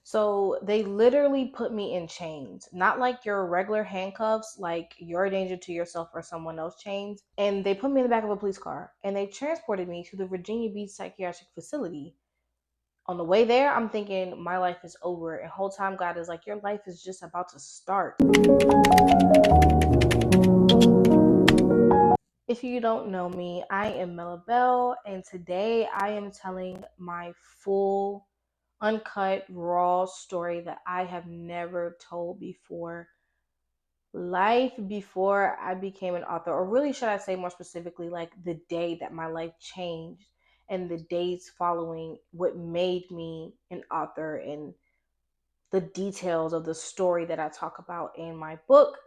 So they literally put me in chains, not like your regular handcuffs, like you're a danger to yourself or someone else chains. And they put me in the back of a police car and they transported me to the Virginia Beach psychiatric facility. On the way there, I'm thinking my life is over. And whole time God is like, your life is just about to start. If you don't know me, I am Mela Bell, and today I am telling my full, uncut, raw story that I have never told before. Life before I became an author, or really, should I say more specifically, like the day that my life changed and the days following what made me an author and the details of the story that I talk about in my book.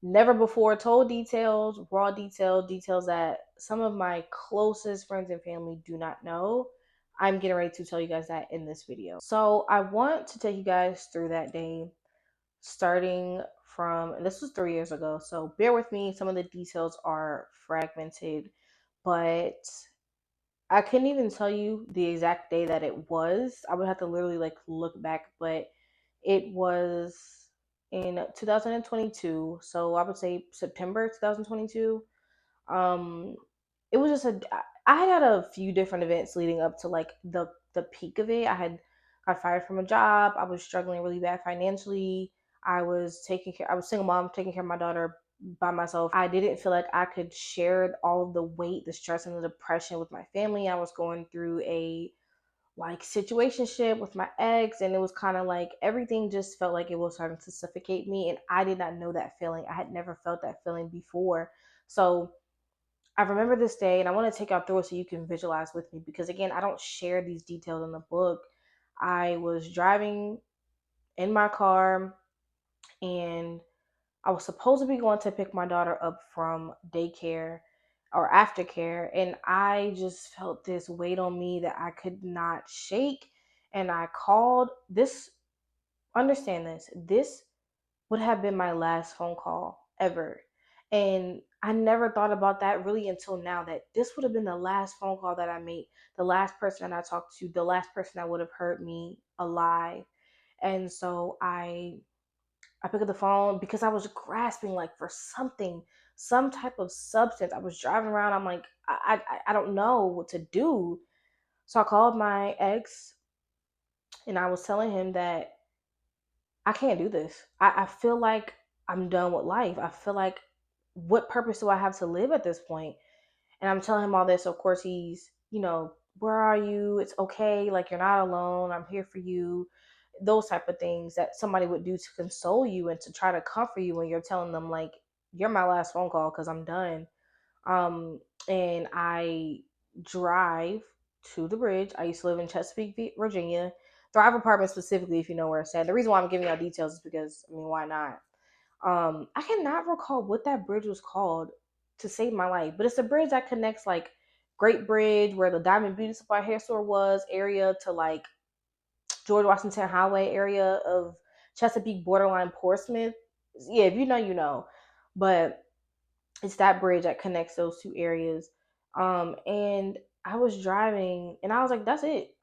Never before told details, raw details, details that some of my closest friends and family do not know. I'm getting ready to tell you guys that in this video. So I want to take you guys through that day, starting from, and this was 3 years ago, so bear with me. Some of the details are fragmented, but I couldn't even tell you the exact day that it was. I would have to literally like look back, but it was in 2022. So I would say September 2022. Um, it was just I had a few different events leading up to like the peak of it. I had got fired from a job. I was struggling really bad financially. I was single mom, taking care of my daughter by myself. I didn't feel like I could share all of the weight, the stress, and the depression with my family. I was going through a like situationship with my ex, and it was kind of like everything just felt like it was starting to suffocate me, and I did not know that feeling. I had never felt that feeling before. So I remember this day, and I want to take y'all through it so you can visualize with me, because again, I don't share these details in the book. I was driving in my car, and I was supposed to be going to pick my daughter up from daycare or aftercare, and I just felt this weight on me that I could not shake. And I called this, understand this would have been my last phone call ever. And I never thought about that really until now, that this would have been the last phone call that I made, the last person that I talked to, the last person that would have heard me alive. And so I picked up the phone because I was grasping like for something, some type of substance. I was driving around. I'm like, I don't know what to do. So I called my ex and I was telling him that I can't do this. I feel like I'm done with life. I feel like, what purpose do I have to live at this point? And I'm telling him all this. Of course, he's, where are you? It's okay. Like, you're not alone. I'm here for you. Those type of things that somebody would do to console you and to try to comfort you when you're telling them, like, you're my last phone call because I'm done. Um, and I drive to the bridge. I used to live in Chesapeake, Virginia. Thrive Apartment specifically, if you know where it's at. The reason why I'm giving y'all details is because, I mean, why not? I cannot recall what that bridge was called to save my life, but it's a bridge that connects like Great Bridge, where the Diamond Beauty Supply hair store was, area to like George Washington Highway area of Chesapeake, borderline Portsmouth. Yeah, if you know, you know. But it's that bridge that connects those two areas. And I was driving, and I was like, "That's it."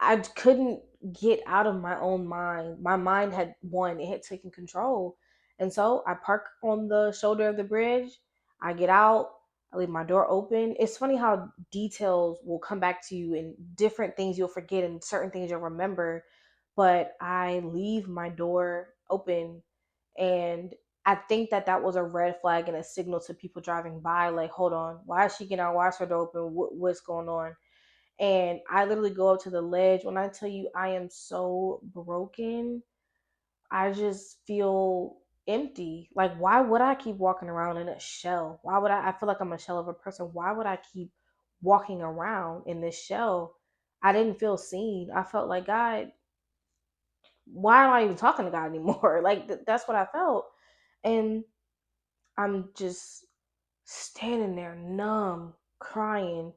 I couldn't get out of my own mind. My mind had won; it had taken control, and so I park on the shoulder of the bridge. I get out. I leave my door open. It's funny how details will come back to you, and different things you'll forget, and certain things you'll remember. But I leave my door open, and I think that that was a red flag and a signal to people driving by, like, hold on, why is she getting out? Why is her door open? What's going on? And I literally go up to the ledge. When I tell you I am so broken, I just feel empty. Like, why would I keep walking around in a shell? Why would I feel like I'm a shell of a person? Why would I keep walking around in this shell? I didn't feel seen. I felt like, God, why am I even talking to God anymore? Like, that's what I felt. And I'm just standing there numb, crying,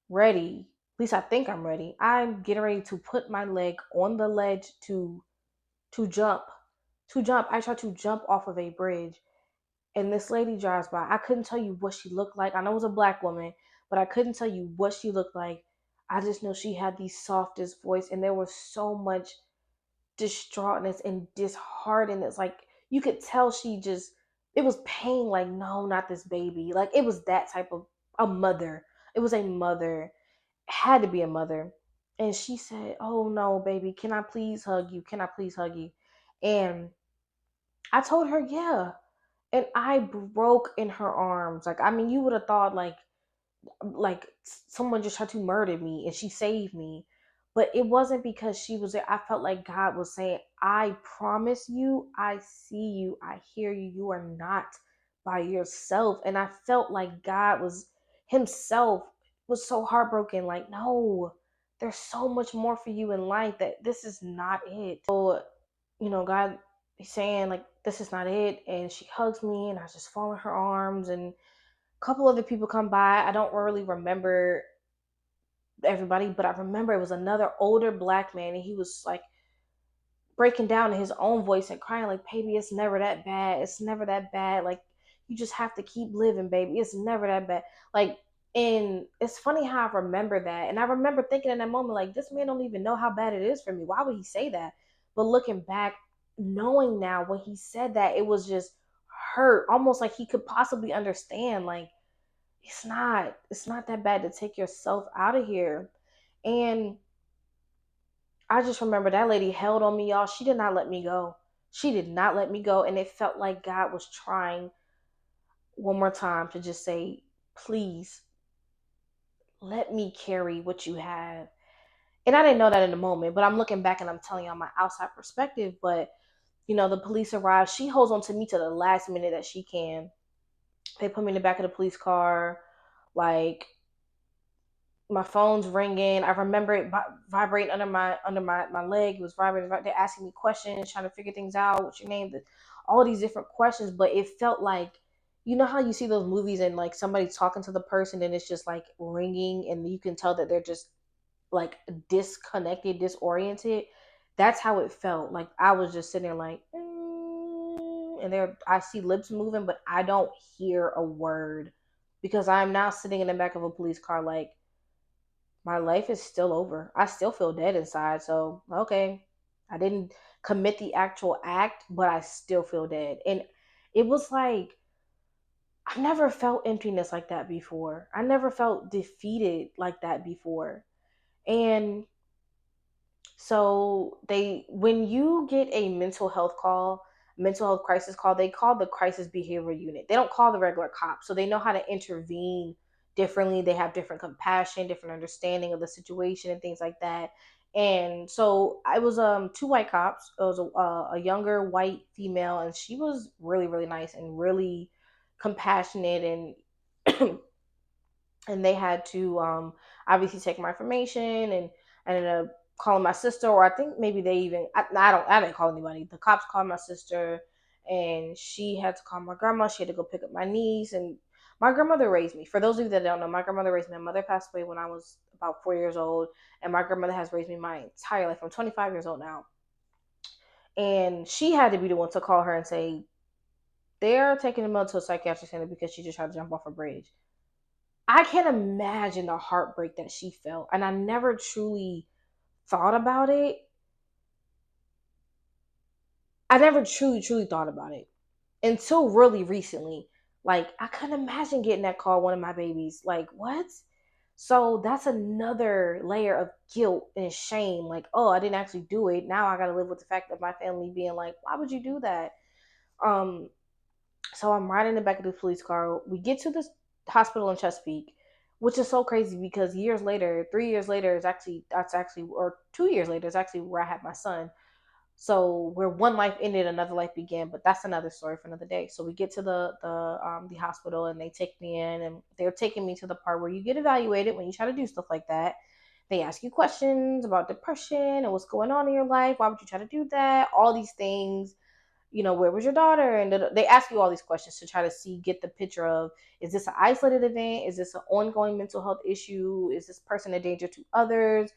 ready. At least I think I'm ready. I'm getting ready to put my leg on the ledge to jump. To jump. I tried to jump off of a bridge, and this lady drives by. I couldn't tell you what she looked like. I know it was a black woman, but I couldn't tell you what she looked like. I just know she had the softest voice, and there was so much distraughtness and disheartenedness. Like you could tell it was pain. Like, no, not this baby. Like it was that type of a mother. It was a mother, had to be a mother. And she said, "Oh no, baby, can I please hug you? Can I please hug you?" And I told her, "Yeah." And I broke in her arms. Like, I mean, you would have thought like someone just tried to murder me and she saved me, but it wasn't because she was there. I felt like God was saying, I promise you, I see you, I hear you, you are not by yourself. And I felt like God was himself was so heartbroken, like, no, there's so much more for you in life, that this is not it. So, God is saying, like, this is not it. And she hugs me and I just fall in her arms, and couple other people come by. I don't really remember everybody, but I remember it was another older black man, and he was like breaking down in his own voice and crying like, "Baby, it's never that bad. It's never that bad. Like, you just have to keep living, baby. It's never that bad." Like, and it's funny how I remember that, and I remember thinking in that moment, like, this man don't even know how bad it is for me. Why would he say that? But looking back, knowing now when he said that, it was just hurt, almost like he could possibly understand, like, it's not that bad to take yourself out of here. And I just remember that lady held on me, y'all. She did not let me go. She did not let me go. And it felt like God was trying one more time to just say, please let me carry what you have. And I didn't know that in the moment, but I'm looking back and I'm telling y'all my outside perspective. But the police arrived. She holds on to me to the last minute that she can. They put me in the back of the police car. Like, my phone's ringing. I remember it vibrating under my leg. It was vibrating. They're asking me questions, trying to figure things out. What's your name? All these different questions. But it felt like, how you see those movies and like somebody's talking to the person and it's just like ringing, and you can tell that they're just like disconnected, disoriented. That's how it felt. Like I was just sitting there like, and I see lips moving, but I don't hear a word because I'm now sitting in the back of a police car like, my life is still over. I still feel dead inside. So, okay, I didn't commit the actual act, but I still feel dead. And it was like, I've never felt emptiness like that before. I never felt defeated like that before. And so when you get a mental health crisis call, they call the crisis behavior unit. They don't call the regular cops. So they know how to intervene differently. They have different compassion, different understanding of the situation and things like that. And so I was two white cops. It was a younger white female, and she was really really nice and really compassionate, and and they had to obviously take my information, and I ended up calling my sister, or I think maybe they even I didn't call anybody. The cops called my sister, and she had to call my grandma. She had to go pick up my niece, and my grandmother raised me. For those of you that don't know, my grandmother raised me. My mother passed away when I was about 4 years old, and my grandmother has raised me my entire life. I'm 25 years old now, and she had to be the one to call her and say they're taking him to a psychiatric center because she just tried to jump off a bridge. I can't imagine the heartbreak that she felt. And I never truly thought about it. I never truly thought about it until really recently. Like, I couldn't imagine getting that call, one of my babies. Like, what? So that's another layer of guilt and shame. Like, oh, I didn't actually do it. Now I got to live with the fact of my family being like, why would you do that? Um, So I'm riding in the back of the police car. We get to this hospital in Chesapeake, which is so crazy because years later, 3 years later or 2 years later is actually where I had my son. So where one life ended, another life began. But that's another story for another day. So we get to the hospital, and they take me in, and they're taking me to the part where you get evaluated when you try to do stuff like that. They ask you questions about depression and what's going on in your life. Why would you try to do that? All these things, where was your daughter? And they ask you all these questions to try to get the picture of, is this an isolated event? Is this an ongoing mental health issue? Is this person a danger to others?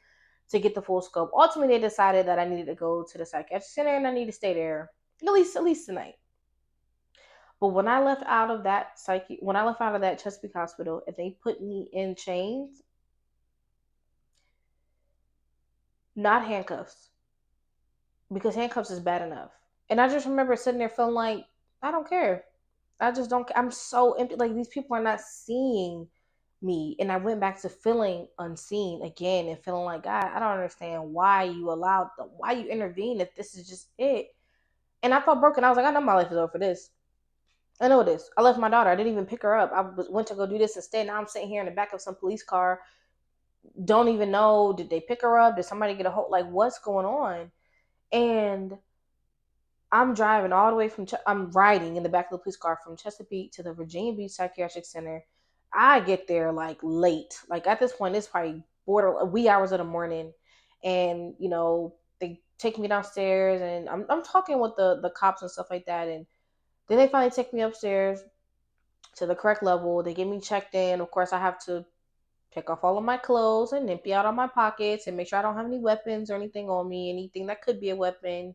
To get the full scope. Ultimately, they decided that I needed to go to the psychiatric center and I need to stay there at least tonight. But when I left out of that Chesapeake hospital, and they put me in chains, not handcuffs, because handcuffs is bad enough. And I just remember sitting there feeling like, I don't care. I just don't. I'm so empty. Like, these people are not seeing me. And I went back to feeling unseen again and feeling like, God, I don't understand why you allowed why you intervened if this is just it. And I felt broken. I was like, I know my life is over for this. I know it is. I left my daughter. I didn't even pick her up. Went to go do this instead. Now I'm sitting here in the back of some police car. Don't even know. Did they pick her up? Did somebody get a hold? Like, what's going on? And I'm driving all the way I'm riding in the back of the police car from Chesapeake to the Virginia Beach Psychiatric Center. I get there like late. Like, at this point, it's probably border wee hours of the morning. And, they take me downstairs, and I'm talking with the cops and stuff like that. And then they finally take me upstairs to the correct level. They get me checked in. Of course, I have to take off all of my clothes and empty out all my pockets and make sure I don't have any weapons or anything on me, anything that could be a weapon.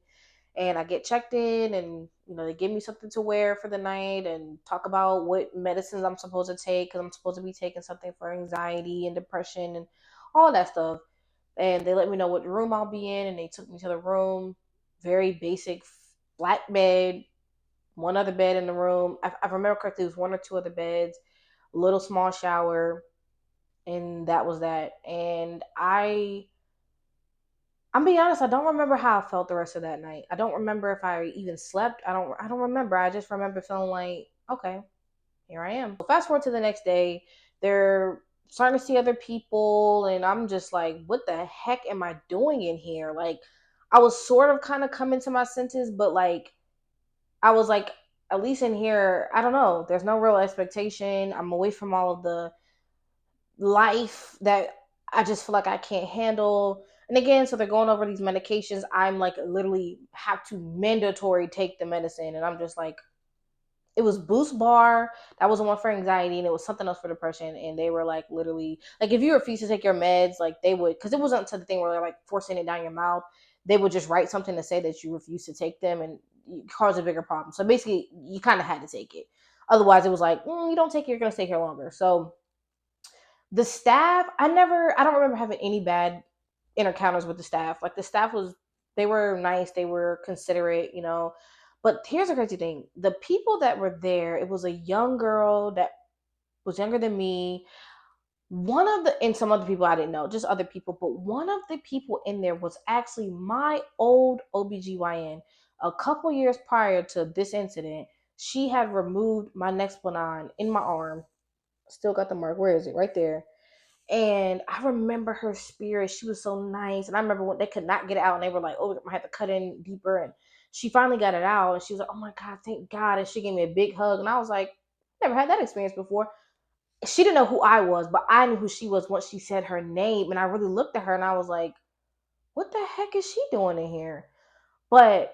And I get checked in, and they give me something to wear for the night and talk about what medicines I'm supposed to take, because I'm supposed to be taking something for anxiety and depression and all that stuff. And they let me know what room I'll be in, and they took me to the room. Very basic, flat bed, one other bed in the room. I remember correctly, it was one or two other beds, a little small shower, and that was that. And I'm being honest, I don't remember how I felt the rest of that night. I don't remember if I even slept. I don't remember. I just remember feeling like, okay, here I am. Fast forward to the next day, they're starting to see other people, and I'm just like, what the heck am I doing in here? Like, I was sort of kind of coming to my senses, but like, I was like, at least in here, I don't know. There's no real expectation. I'm away from all of the life that I just feel like I can't handle. And again, so they're going over these medications. I'm like, literally have to mandatory take the medicine. And I'm just like, it was Boost Bar. That was the one for anxiety, and it was something else for depression. And they were like, literally, like, if you refuse to take your meds, like, they would, because it wasn't to the thing where they're like forcing it down your mouth. They would just write something to say that you refuse to take them, and cause a bigger problem. So basically, you kind of had to take it. Otherwise, it was like, you don't take it, you're gonna stay here longer. So the staff, I don't remember having any bad encounters with the staff. Like, the staff they were nice, they were considerate. But here's the crazy thing: the people that were there, it was a young girl that was younger than me. And some other people I didn't know, just other people. But one of the people in there was actually my old OBGYN. A couple years prior to this incident, she had removed my Nexplanon in my arm. Still got the mark. Where is it? Right there. And I remember her spirit. She was so nice. And I remember when they could not get it out, and they were like, oh, I had to cut in deeper. And she finally got it out. And she was like, oh my God, thank God. And she gave me a big hug. And I was like, never had that experience before. She didn't know who I was, but I knew who she was once she said her name. And I really looked at her, and I was like, what the heck is she doing in here? But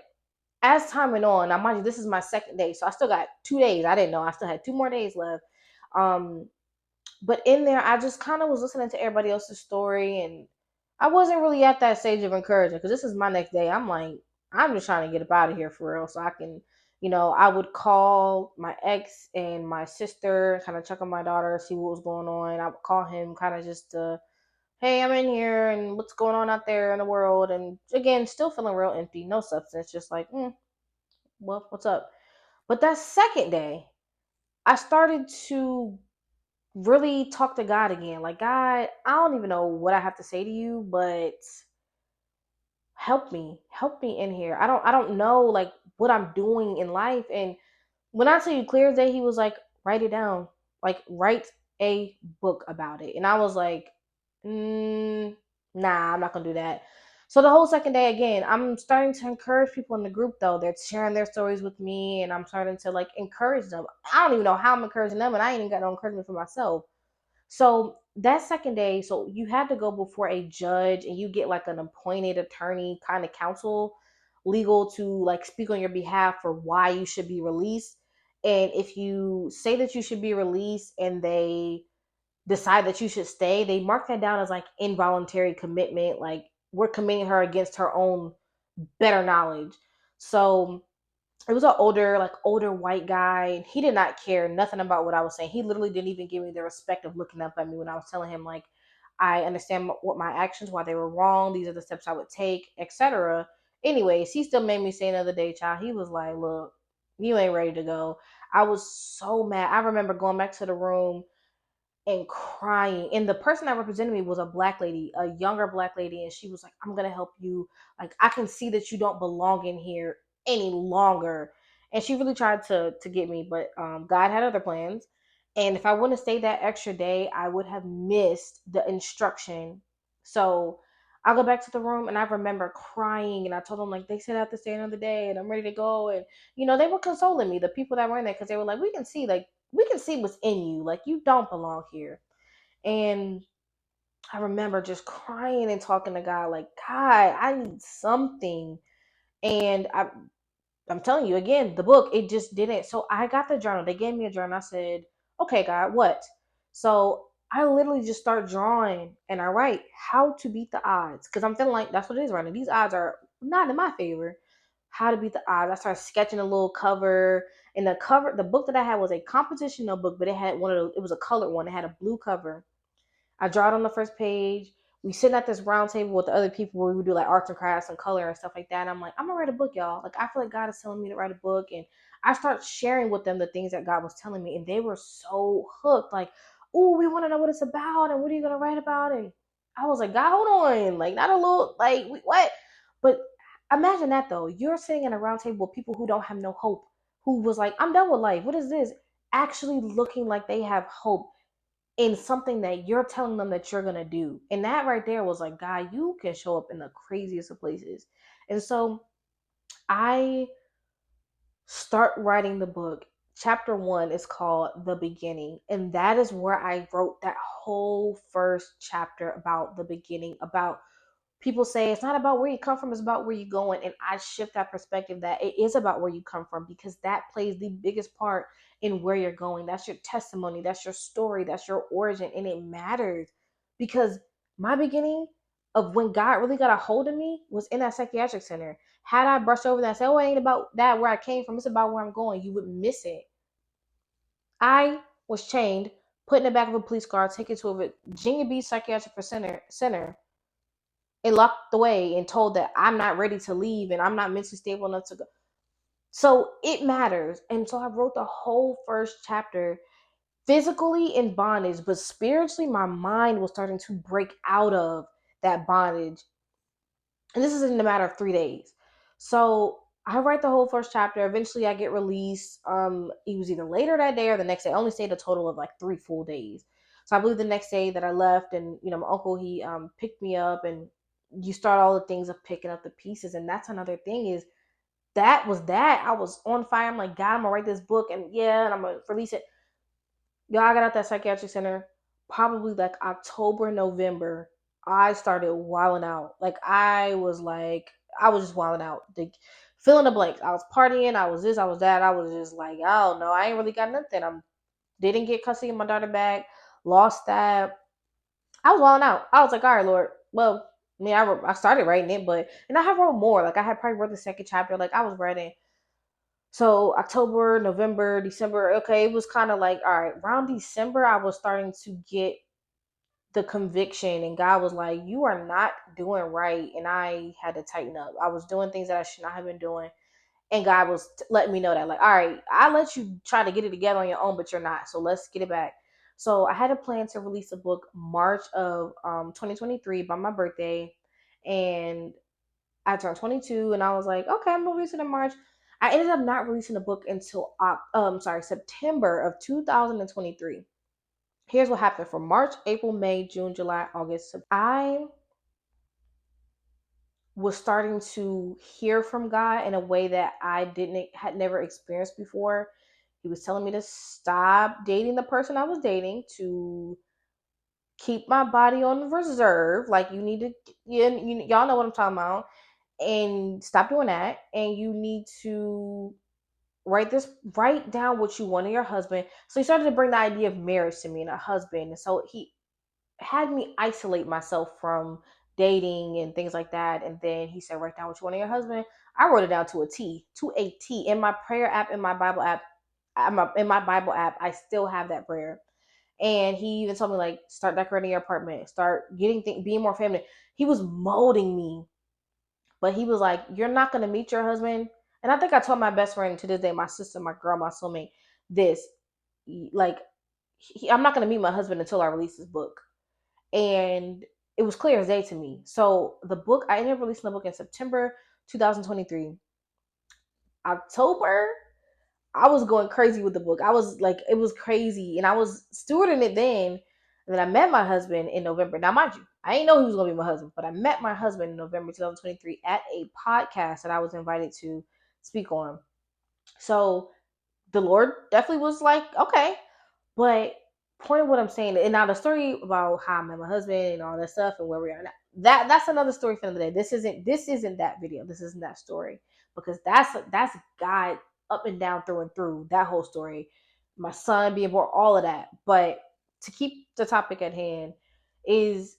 as time went on, now mind you, this is my second day. So I still got 2 days. I didn't know. I still had 2 more days left. But in there, I just kind of was listening to everybody else's story, and I wasn't really at that stage of encouragement, because this is my next day. I'm like, I'm just trying to get up out of here for real, so I can, I would call my ex and my sister, kind of check on my daughter, see what was going on. I would call him kind of just to, hey, I'm in here, and what's going on out there in the world. And again, still feeling real empty, no substance, just like, well, what's up? But that second day, I started to really talk to God again. Like, God, I don't even know what I have to say to you, but help me in here. I don't know, like, what I'm doing in life. And when I tell you clear as day, he was like, write it down, like, write a book about it. And I was like, nah, I'm not gonna do that. So the whole second day, again, I'm starting to encourage people in the group, though. They're sharing their stories with me, and I'm starting to, like, encourage them. I don't even know how I'm encouraging them, and I ain't even got no encouragement for myself. So that second day, so you had to go before a judge, and you get like an appointed attorney, kind of counsel, legal, to like speak on your behalf for why you should be released. And if you say that you should be released and they decide that you should stay, they mark that down as like involuntary commitment. Like, we're committing her against her own better knowledge. So it was an older white guy, and he did not care nothing about what I was saying. He literally didn't even give me the respect of looking up at me when I was telling him, like, I understand what my actions, why they were wrong. These are the steps I would take, etc. Anyways, he still made me say another day, child. He was like, look, you ain't ready to go. I was so mad. I remember going back to the room and crying. And the person that represented me was a black lady, a younger black lady. And she was like, I'm going to help you. Like, I can see that you don't belong in here any longer. And she really tried to get me, but God had other plans. And if I wouldn't have stayed that extra day, I would have missed the instruction. So I go back to the room and I remember crying. And I told them, like, they said I have to stay another day and I'm ready to go. And, they were consoling me, the people that were in there, because they were like, we can see what's in you. Like, you don't belong here. And I remember just crying and talking to God, like, God, I need something. And I'm telling you again, the book, it just didn't. So I got the journal. They gave me a journal. I said, okay, God, what? So I literally just start drawing and I write how to beat the odds. Because I'm feeling like that's what it is right now. These odds are not in my favor. How to beat the odds. I started sketching a little cover. And the book that I had was a composition notebook, but it had it was a colored one. It had a blue cover. I draw it on the first page. We sit at this round table with the other people where we would do like arts and crafts and color and stuff like that. And I'm like, I'm gonna write a book, y'all. Like, I feel like God is telling me to write a book. And I start sharing with them the things that God was telling me. And they were so hooked, like, oh, we want to know what it's about and what are you gonna write about? And I was like, God, hold on. Like, not a little, like, what? But imagine that though. You're sitting at a round table with people who don't have no hope, who was like, I'm done with life. What is this? Actually looking like they have hope in something that you're telling them that you're going to do. And that right there was like, God, you can show up in the craziest of places. And so I start writing the book. Chapter 1 is called The Beginning. And that is where I wrote that whole first chapter about the beginning, about people say it's not about where you come from, it's about where you're going. And I shift that perspective that it is about where you come from, because that plays the biggest part in where you're going. That's your testimony, that's your story, that's your origin, and it matters. Because my beginning of when God really got a hold of me was in that psychiatric center. Had I brushed over that and said, oh, it ain't about that where I came from, it's about where I'm going, you would miss it. I was chained, put in the back of a police car, taken to a Virginia Beach psychiatric center and locked away and told that I'm not ready to leave and I'm not mentally stable enough to go. So it matters. And so I wrote the whole first chapter physically in bondage, but spiritually, my mind was starting to break out of that bondage. And this is in a matter of 3 days. So I write the whole first chapter. Eventually I get released. It was either later that day or the next day. I only stayed a total of like 3 full days. So I believe the next day that I left, and my uncle, he picked me up, and you start all the things of picking up the pieces. And that's another thing, is that was that. I was on fire. I'm like, God, I'm gonna write this book, and yeah, and I'm gonna release it. Y'all, I got out that psychiatric center probably like October, November. I started wilding out. Like, I was just wilding out. Like, fill in the blanks. I was partying. I was this. I was that. I was just like, I don't know. I ain't really got nothing. Didn't get custody of my daughter back. Lost that. I was wilding out. I was like, all right, Lord. Well, I mean, I started writing it, and I have wrote more. Like, I had probably wrote the second chapter. Like, I was writing. So October, November, December, okay, it was kind of like, all right, around December, I was starting to get the conviction, and God was like, you are not doing right. And I had to tighten up. I was doing things that I should not have been doing. And God was letting me know that, like, all right, I let you try to get it together on your own, but you're not. So let's get it back. So I had a plan to release a book March of 2023 by my birthday. And I turned 22, and I was like, okay, I'm gonna release it in March. I ended up not releasing the book until September of 2023. Here's what happened for March, April, May, June, July, August. I was starting to hear from God in a way that I had never experienced before. He was telling me to stop dating the person I was dating, to keep my body on reserve. Like, you need to, y'all know what I'm talking about, and stop doing that. And you need to write down what you want in your husband. So he started to bring the idea of marriage to me and a husband. And so he had me isolate myself from dating and things like that. And then he said, write down what you want in your husband. I wrote it down to a T, in my prayer app, in my Bible app. In my Bible app, I still have that prayer. And he even told me, like, start decorating your apartment, start getting things, being more feminine. He was molding me, but he was like, you're not going to meet your husband. And I think I told my best friend to this day, my sister, my girl, my soulmate, this, like, I'm not going to meet my husband until I release this book. And it was clear as day to me. So the book, I ended up releasing the book in September 2023. October, I was going crazy with the book. I was like, it was crazy. And I was stewarding it then. And then I met my husband in November. Now, mind you, I didn't know he was going to be my husband, but I met my husband in November 2023 at a podcast that I was invited to speak on. So the Lord definitely was like, okay. But point of what I'm saying, and now the story about how I met my husband and all that stuff and where we are now, that's another story for another day. This isn't that video. This isn't that story, because that's God up and down, through and through. That whole story, my son being born, all of that. But to keep the topic at hand, is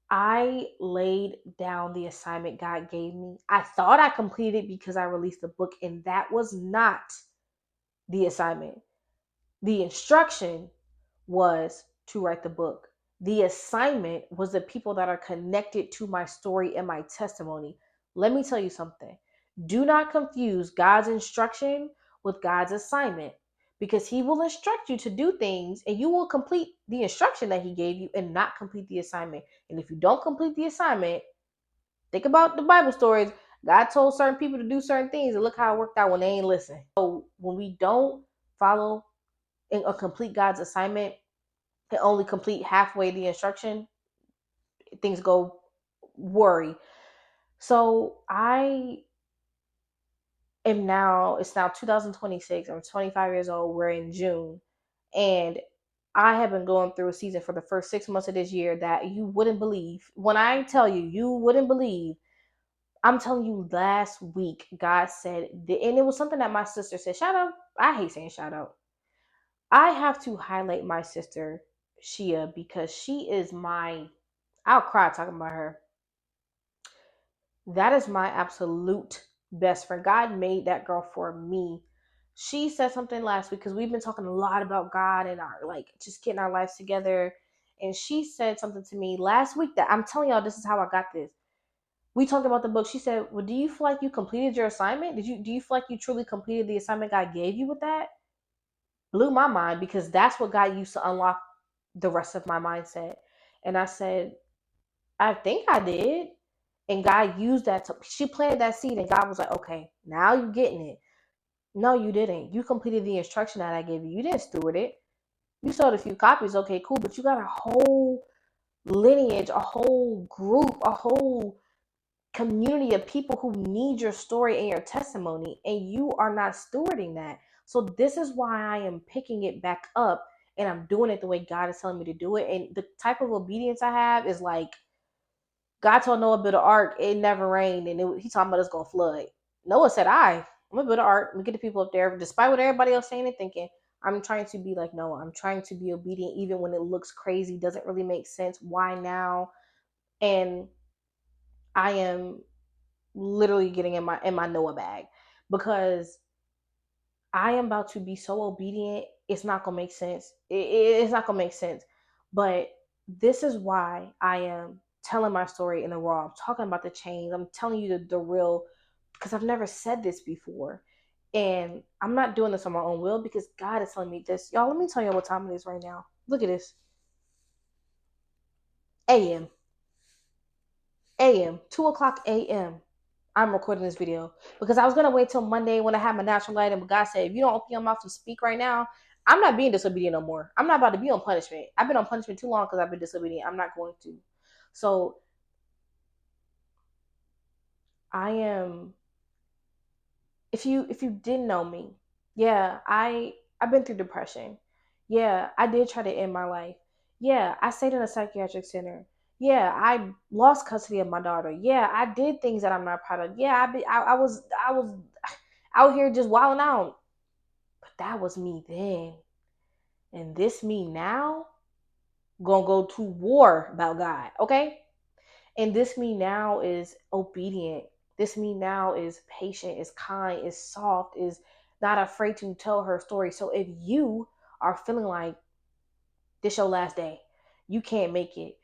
I laid down the assignment God gave me. I thought I completed because I released the book, and that was not the assignment. The instruction was to write the book. The assignment was the people that are connected to my story and my testimony. Let me tell you something. Do not confuse God's instruction with God's assignment, because he will instruct you to do things and you will complete the instruction that he gave you and not complete the assignment. And if you don't complete the assignment, think about the Bible stories. God told certain people to do certain things, and look how it worked out when they ain't listen. So when we don't follow or complete God's assignment, and only complete halfway the instruction, things go worry. So it's now 2026. I'm 25 years old. We're in June. And I have been going through a season for the first 6 months of this year that you wouldn't believe. When I tell you, you wouldn't believe. I'm telling you, last week, God said, and it was something that my sister said. Shout out. I hate saying shout out. I have to highlight my sister, Shia, because she is I'll cry talking about her. That is my absolute best friend. God made that girl for me. She said something last week, because we've been talking a lot about God and our, like, just getting our lives together. And she said something to me last week that I'm telling y'all, this is how I got this. We talked about the book. She said, well, do you feel like you completed your assignment? Do you feel like you truly completed the assignment God gave you with that? Blew my mind, because that's what God used to unlock the rest of my mindset. And I said, I think I did. And God used that she planted that seed, and God was like, okay, now you're getting it. No, you didn't. You completed the instruction that I gave you. You didn't steward it. You sold a few copies. Okay, cool. But you got a whole lineage, a whole group, a whole community of people who need your story and your testimony, and you are not stewarding that. So this is why I am picking it back up, and I'm doing it the way God is telling me to do it. And the type of obedience I have is like, God told Noah to build an ark. It never rained, and he talking about it's gonna flood. Noah said, I'm gonna build an ark. I'm gonna get the people up there, despite what everybody else saying and thinking. I'm trying to be like Noah. I'm trying to be obedient, even when it looks crazy, doesn't really make sense. Why now? And I am literally getting in my Noah bag, because I am about to be so obedient. It's not gonna make sense. It's not gonna make sense. But this is why I am telling my story in the raw. I'm talking about the change. I'm telling you the real, because I've never said this before. And I'm not doing this on my own will, because God is telling me this. Y'all, let me tell you what time it is right now. Look at this. AM. AM. 2:00 AM. I'm recording this video, because I was gonna wait till Monday when I had my natural light, but God said, if you don't open your mouth to speak right now, I'm not being disobedient no more. I'm not about to be on punishment. I've been on punishment too long because I've been disobedient. I'm not going to. So I am. If you didn't know me, yeah, I've been through depression. Yeah, I did try to end my life. Yeah, I stayed in a psychiatric center. Yeah, I lost custody of my daughter. Yeah, I did things that I'm not proud of. Yeah, I was out here just wilding out. But that was me then. And this me now gonna go to war about God, okay? And this me now is obedient. This me now is patient, is kind, is soft, is not afraid to tell her story. So if you are feeling like This your last day. You can't make it.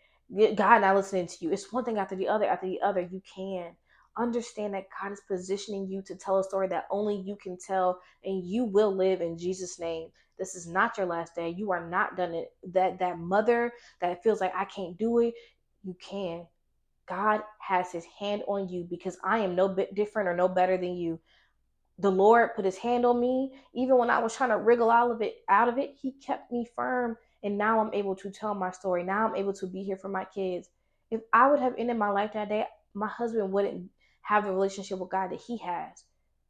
God not listening to you. It's one thing after the other, after the other. You can understand that God is positioning you to tell a story that only you can tell, and you will live in Jesus' name. This is not your last day. You are not done it. That mother that feels like I can't do it, you can. God has his hand on you, because I am no bit different or no better than you. The Lord put his hand on me. Even when I was trying to wriggle out of it, he kept me firm. And now I'm able to tell my story. Now I'm able to be here for my kids. If I would have ended my life that day, my husband wouldn't have the relationship with God that he has.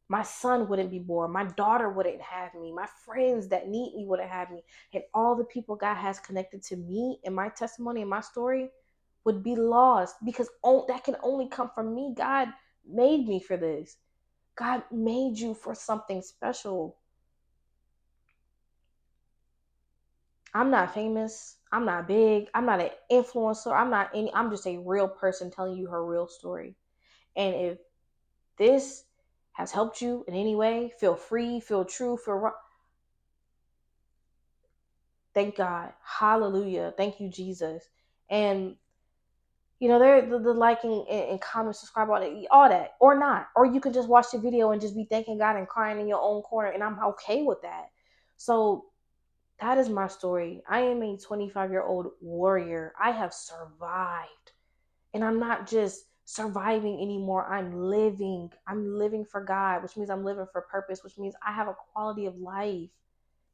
My son wouldn't be born. My daughter wouldn't have me. My friends that need me wouldn't have me. And all the people God has connected to me and my testimony and my story would be lost, because that can only come from me. God made me for this. God made you for something special. I'm not famous. I'm not big. I'm not an influencer. I'm just a real person telling you her real story. And if this has helped you in any way, feel free, feel true, thank God. Hallelujah. Thank you, Jesus. And there the liking and comment, subscribe, all that, or not. Or you can just watch the video and just be thanking God and crying in your own corner, and I'm okay with that. So that is my story. I am a 25-year-old warrior. I have survived. And I'm not just surviving anymore. I'm living. I'm living for God, which means I'm living for purpose, which means I have a quality of life.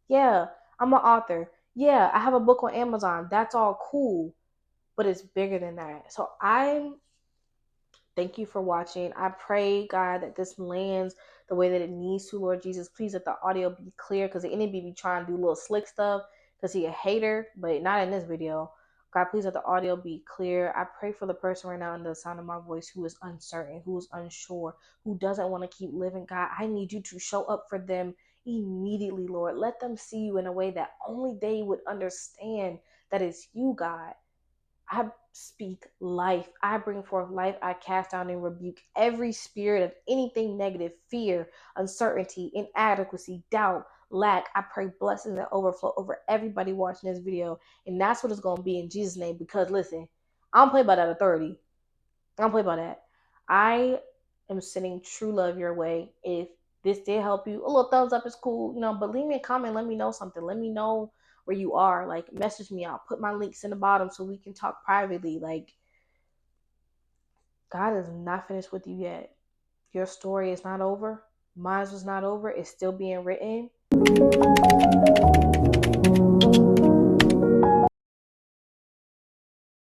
Yeah, I'm an author. Yeah, I have a book on Amazon. That's all cool. But it's bigger than that. So thank you for watching. I pray, God, that this lands the way that it needs to, Lord Jesus. Please let the audio be clear, because the enemy be trying to do little slick stuff because he a hater, but not in this video. God, please let the audio be clear. I pray for the person right now under the sound of my voice who is uncertain, who is unsure, who doesn't want to keep living. God, I need you to show up for them immediately, Lord. Let them see you in a way that only they would understand that it's you, God. I speak life. I bring forth life. I cast down and rebuke every spirit of anything negative, fear, uncertainty, inadequacy, doubt, lack. I pray blessings and overflow over everybody watching this video. And that's what it's going to be in Jesus' name. Because listen, I don't play by that authority. I don't play by that. I am sending true love your way. If this did help you, a little thumbs up is cool, but leave me a comment. Let me know something. Let me know where you are. Like, message me. I'll put my links in the bottom so we can talk privately. Like, God is not finished with you yet. Your story is not over. Mine was not over. It's still being written.